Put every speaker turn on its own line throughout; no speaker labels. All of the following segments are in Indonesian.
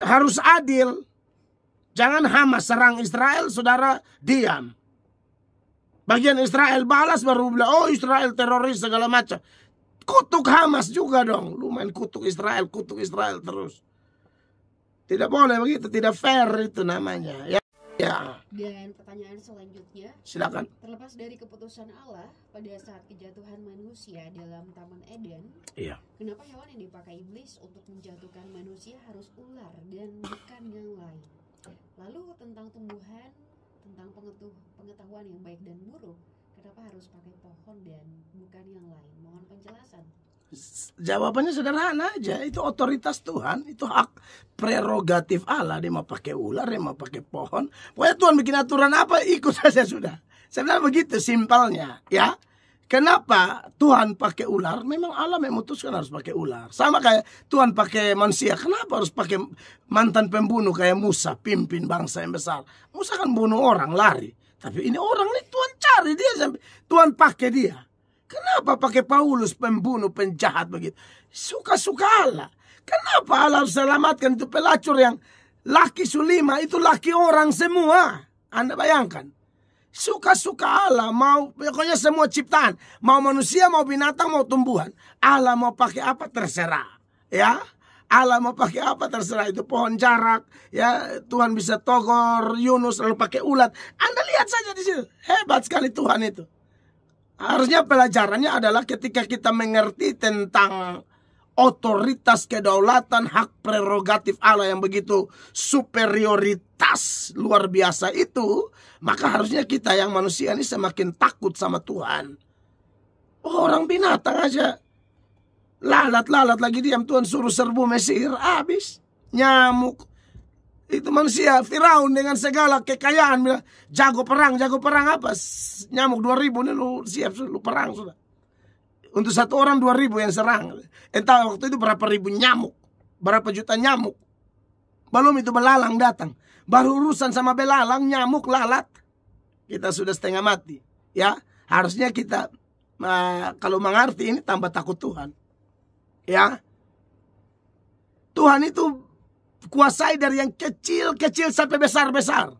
harus adil. Jangan Hamas serang Israel, saudara diam. Bagian Israel balas baru bilang, oh Israel teroris segala macam. Kutuk Hamas juga dong. Lu main kutuk Israel terus. Tidak boleh begitu, tidak fair itu namanya. Ya.
Dan pertanyaan selanjutnya,
silakan.
Terlepas dari keputusan Allah pada saat kejatuhan manusia dalam Taman Eden,
iya,
kenapa hewan yang dipakai iblis untuk menjatuhkan manusia harus ular dan bukan yang lain? Lalu tentang tumbuhan, tentang pengetahuan yang baik dan buruk, kenapa harus pakai pohon dan bukan yang lain? Mohon penjelasan.
Jawabannya sederhana aja, itu otoritas Tuhan, itu hak prerogatif Allah. Dia mau pakai ular, dia mau pakai pohon. Pokoknya Tuhan bikin aturan apa, ikut saja sudah. Sebenarnya begitu simpelnya, ya. Kenapa Tuhan pakai ular? Memang Allah memutuskan harus pakai ular. Sama kayak Tuhan pakai manusia. Kenapa harus pakai mantan pembunuh kayak Musa, pimpin bangsa yang besar? Musa kan bunuh orang, lari. Tapi ini orang ini Tuhan cari dia sampai Tuhan pakai dia. Kenapa pakai Paulus, pembunuh, penjahat begitu? Suka-suka Allah. Kenapa Allah harus selamatkan itu pelacur yang laki sulima, itu laki orang semua. Anda bayangkan. Suka-suka Allah, mau pokoknya semua ciptaan. Mau manusia, mau binatang, mau tumbuhan. Allah mau pakai apa terserah. Ya, Allah mau pakai apa terserah. Itu pohon jarak. Ya, Tuhan bisa togor, Yunus, lalu pakai ulat. Anda lihat saja di situ. Hebat sekali Tuhan itu. Harusnya pelajarannya adalah ketika kita mengerti tentang otoritas kedaulatan, hak prerogatif Allah yang begitu superioritas luar biasa itu, maka harusnya kita yang manusia ini semakin takut sama Tuhan. Orang binatang aja lalat lagi diam, Tuhan suruh serbu Mesir, habis. Nyamuk. Itu manusia, Firaun dengan segala kekayaan bilang, jago perang apa? Nyamuk 2000 ini lu siap, lu perang sudah. Untuk satu orang 2000 yang serang. Entah waktu itu berapa ribu nyamuk, berapa juta nyamuk. Belum itu belalang datang. Baru urusan sama belalang, nyamuk, lalat, kita sudah setengah mati. Ya, harusnya kita kalau mengerti ini tambah takut Tuhan. Ya, Tuhan itu kuasai dari yang kecil-kecil sampai besar-besar.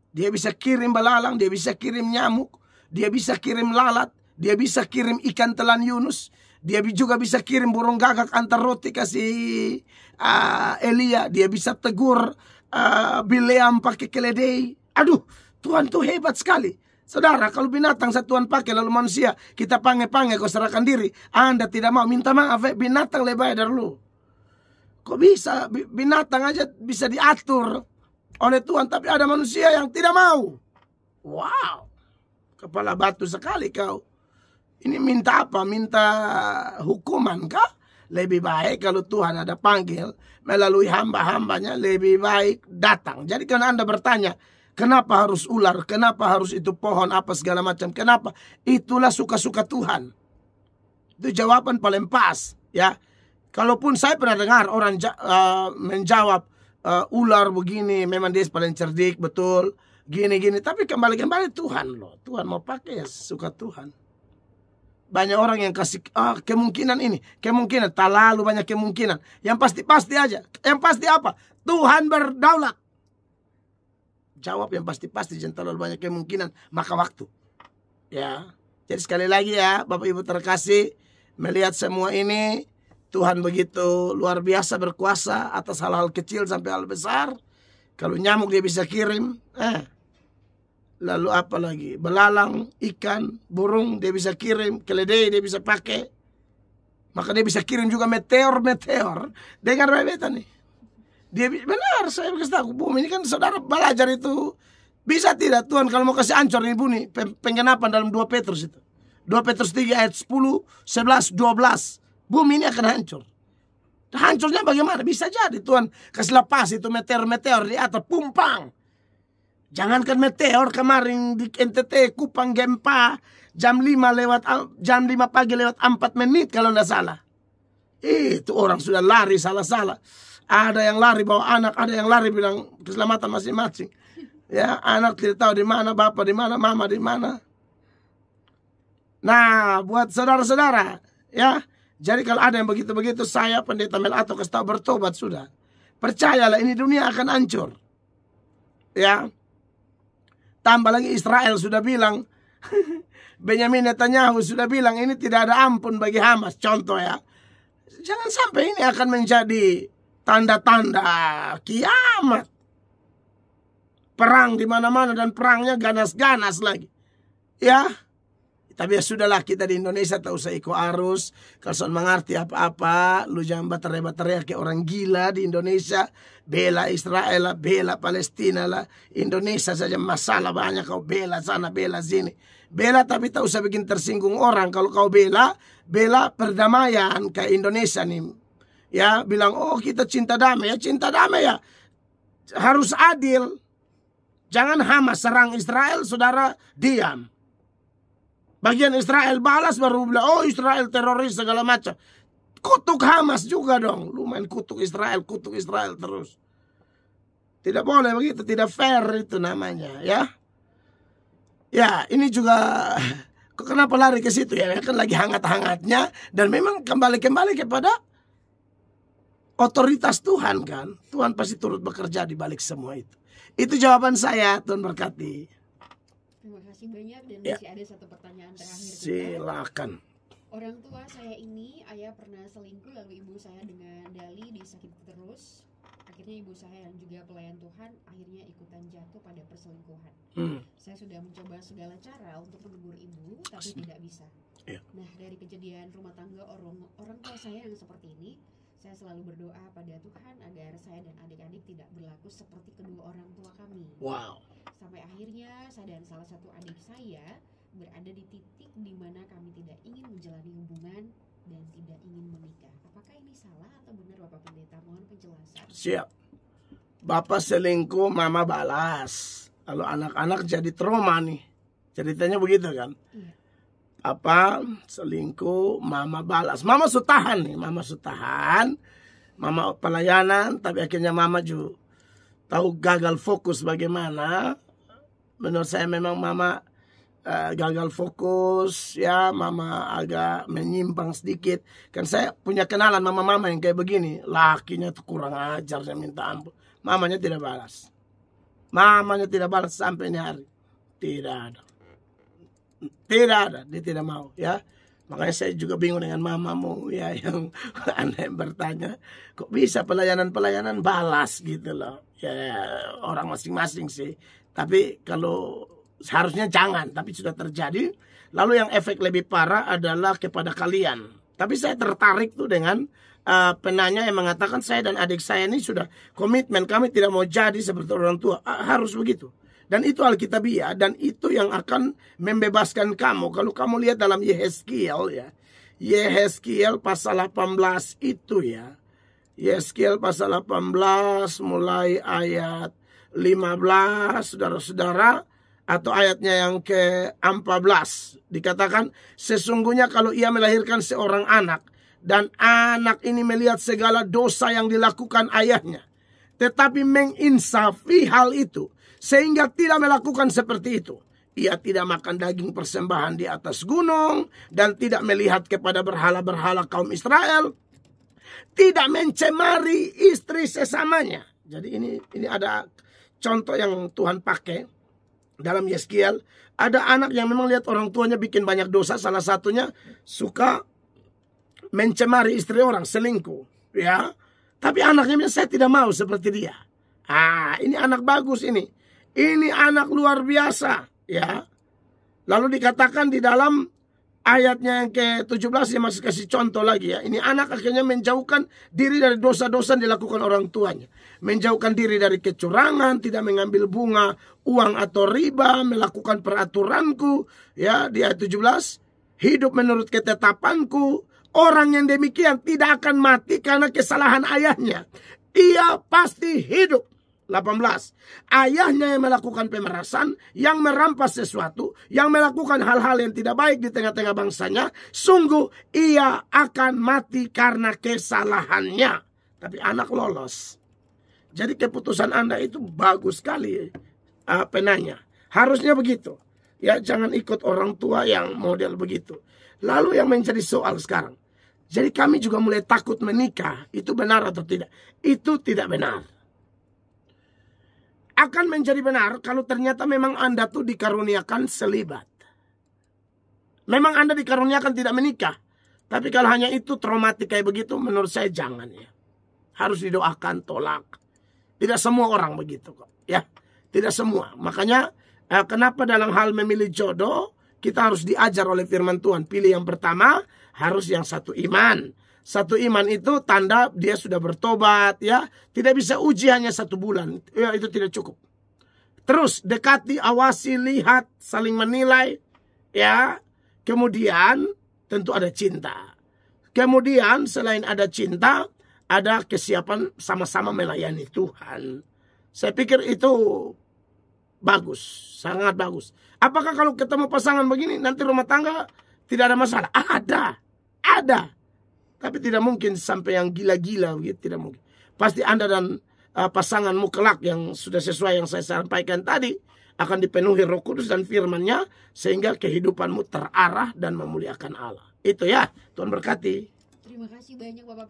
Dia bisa kirim belalang, dia bisa kirim nyamuk, dia bisa kirim lalat, dia bisa kirim ikan telan Yunus, dia juga bisa kirim burung gagak antar roti kasih Elia, dia bisa tegur Bileam pakai keledai. Aduh, Tuhan tuh hebat sekali. Saudara, kalau binatang Tuhan pakai lalu manusia kita pange-pange kau serahkan diri, Anda tidak mau minta maaf, binatang lebih dari lu. Kok bisa binatang aja bisa diatur oleh Tuhan, tapi ada manusia yang tidak mau. Wow, kepala batu sekali kau. Ini minta apa? Minta hukuman kah? Lebih baik kalau Tuhan ada panggil melalui hamba-hambanya, lebih baik datang. Jadi kalau Anda bertanya, kenapa harus ular? Kenapa harus itu pohon apa segala macam? Kenapa? Itulah suka-suka Tuhan. Itu jawaban paling pas, ya. Kalaupun saya pernah dengar orang menjawab ular begini, memang dia paling cerdik, betul, gini-gini. Tapi kembali Tuhan loh. Tuhan mau pakai ya suka Tuhan. Banyak orang yang kasih kemungkinan ini, kemungkinan, terlalu banyak kemungkinan. Yang pasti-pasti aja. Yang pasti apa? Tuhan berdaulat. Jawab yang pasti-pasti, jangan terlalu banyak kemungkinan, maka waktu. Ya. Jadi sekali lagi ya, Bapak Ibu terkasih, melihat semua ini, Tuhan begitu luar biasa berkuasa atas hal-hal kecil sampai hal besar. Kalau nyamuk dia bisa kirim, lalu apa lagi? Belalang, ikan, burung dia bisa kirim, keledai dia bisa pakai. Maka dia bisa kirim juga meteor. Dengar beta nih. Dia benar, saya kasih tahu, bumi ini kan saudara belajar itu. Bisa tidak Tuhan kalau mau kasih ancur ini bumi, penggenapan dalam 2 Petrus itu. 2 Petrus 3 ayat 10, 11, 12. Bumi ini akan hancur. Hancurnya bagaimana? Bisa jadi Tuhan kasih lepas itu meteor di atas, pumpang. Jangankan meteor, kemarin di NTT Kupang gempa jam 5 pagi lewat 4 menit kalau tidak salah. Itu orang sudah lari salah-salah. Ada yang lari bawa anak, ada yang lari bilang keselamatan masing-masing. Ya, anak tidak tahu di mana, bapak di mana, mama di mana. Nah, buat saudara-saudara, ya. Jadi kalau ada yang begitu-begitu, saya Pendeta Mel atau kasih tahu bertobat sudah. Percayalah, ini dunia akan hancur. Ya. Tambah lagi Israel sudah bilang, Benyamin Netanyahu sudah bilang ini tidak ada ampun bagi Hamas. Contoh ya. Jangan sampai ini akan menjadi tanda-tanda kiamat. Perang di mana-mana dan perangnya ganas-ganas lagi. Ya. Tapi ya sudahlah, kita di Indonesia tak usah ikut arus. Kalau soal mengerti apa-apa, lu jangan baterai-baterai kayak orang gila di Indonesia. Bela Israel lah, bela Palestina lah. Indonesia saja masalah banyak, kau bela sana, bela sini. Bela tapi tak usah bikin tersinggung orang. Kalau kau bela perdamaian kayak Indonesia nih. Ya, bilang, oh kita cinta damai. Ya cinta damai ya. Harus adil. Jangan Hamas serang Israel, saudara diam. Bagian Israel balas baru bilang, oh Israel teroris segala macam. Kutuk Hamas juga dong. Lu main kutuk Israel terus. Tidak boleh begitu, tidak fair itu namanya, ya. Ya, ini juga kenapa lari ke situ ya? Kan lagi hangat-hangatnya dan memang kembali kepada otoritas Tuhan kan. Tuhan pasti turut bekerja di balik semua itu. Itu jawaban saya, Tuhan berkati.
Terima kasih banyak dan
Ya.
masih ada satu pertanyaan terakhir.
Silakan.
Orang tua saya ini, ayah pernah selingkuh lalu ibu saya dengan dalih disakiti terus. Akhirnya ibu saya yang juga pelayan Tuhan akhirnya ikutan jatuh pada perselingkuhan. Saya sudah mencoba segala cara untuk menegur ibu tapi tidak bisa.
Ya.
Nah, dari kejadian rumah tangga orang tua saya yang seperti ini, saya selalu berdoa pada Tuhan agar saya dan adik-adik tidak berlaku seperti kedua orang tua kami.
Wow.
Sampai akhirnya saya dan salah satu adik saya berada di titik di mana kami tidak ingin menjalani hubungan dan tidak ingin menikah. Apakah ini salah atau benar Bapak Pendeta? Mohon penjelasan.
Siap. Bapak selingkuh, mama balas. Lalu anak-anak jadi trauma nih. Ceritanya begitu kan?
Iya.
Apa selingkuh, mama balas. Mama sutahan nih, mama pelayanan, tapi akhirnya mama juga tahu gagal fokus bagaimana. Menurut saya memang mama gagal fokus, ya mama agak menyimpang sedikit. Kan saya punya kenalan mama-mama yang kayak begini, lakinya tuh kurang ajar, saya minta ampun. Mamanya tidak balas. Mamanya tidak balas sampai ini hari. Tidak ada. Tidak ada, dia tidak mau ya. Makanya saya juga bingung dengan mamamu ya yang aneh bertanya, kok bisa pelayanan balas gitu loh. Ya orang masing-masing sih. Tapi kalau seharusnya jangan, tapi sudah terjadi. Lalu yang efek lebih parah adalah kepada kalian. Tapi saya tertarik tuh dengan penanya yang mengatakan saya dan adik saya ini sudah komitmen, kami tidak mau jadi seperti orang tua. Harus begitu. Dan itu Alkitabiah, dan itu yang akan membebaskan kamu. Kalau kamu lihat dalam Yehezkiel ya. Yehezkiel pasal 18 itu ya. Yehezkiel pasal 18 mulai ayat 15, saudara-saudara, atau ayatnya yang ke-14. Dikatakan, sesungguhnya kalau ia melahirkan seorang anak, dan anak ini melihat segala dosa yang dilakukan ayahnya, tetapi menginsafi hal itu, sehingga tidak melakukan seperti itu. Ia tidak makan daging persembahan di atas gunung, dan tidak melihat kepada berhala-berhala kaum Israel, tidak mencemari istri sesamanya. Jadi ini ada contoh yang Tuhan pakai dalam Yehezkiel. Ada anak yang memang lihat orang tuanya bikin banyak dosa, salah satunya suka mencemari istri orang, selingkuh, ya. Tapi anaknya bilang, saya tidak mau seperti dia. Ini anak bagus ini. Ini anak luar biasa, ya. Lalu dikatakan di dalam ayatnya yang ke-17, yang masih kasih contoh lagi ya. Ini anak akhirnya menjauhkan diri dari dosa-dosa yang dilakukan orang tuanya. Menjauhkan diri dari kecurangan, tidak mengambil bunga, uang atau riba, melakukan peraturanku, ya, di ayat 17. Hidup menurut ketetapanku. Orang yang demikian tidak akan mati karena kesalahan ayahnya. Ia pasti hidup. 18. Ayahnya yang melakukan pemerasan, yang merampas sesuatu, yang melakukan hal-hal yang tidak baik di tengah-tengah bangsanya, sungguh ia akan mati karena kesalahannya. Tapi anak lolos. Jadi keputusan Anda itu bagus sekali, penanya. Harusnya begitu. Ya, jangan ikut orang tua yang model begitu. Lalu yang menjadi soal sekarang, Jadi kami juga mulai takut menikah. Itu benar atau tidak? Itu tidak benar. Akan menjadi benar kalau ternyata memang Anda tuh dikaruniakan selibat. Memang Anda dikaruniakan tidak menikah. Tapi kalau hanya itu traumatik kayak begitu, menurut saya jangan ya. Harus didoakan, tolak. Tidak semua orang begitu kok. Ya, tidak semua. Makanya kenapa dalam hal memilih jodoh, kita harus diajar oleh firman Tuhan. Pilih yang pertama, harus yang satu iman. Satu iman itu tanda dia sudah bertobat ya. Tidak bisa uji hanya 1 bulan. Ya, itu tidak cukup. Terus dekati, awasi, lihat, saling menilai ya. Kemudian tentu ada cinta. Kemudian selain ada cinta, ada kesiapan sama-sama melayani Tuhan. Saya pikir itu bagus, sangat bagus. Apakah kalau ketemu pasangan begini nanti rumah tangga tidak ada masalah? Ada. Tapi tidak mungkin sampai yang gila-gila begitu, tidak mungkin. Pasti Anda dan pasanganmu kelak yang sudah sesuai yang saya sampaikan tadi akan dipenuhi Roh Kudus dan firman-Nya sehingga kehidupanmu terarah dan memuliakan Allah. Itu ya, Tuhan berkati.
Terima kasih banyak Bapak.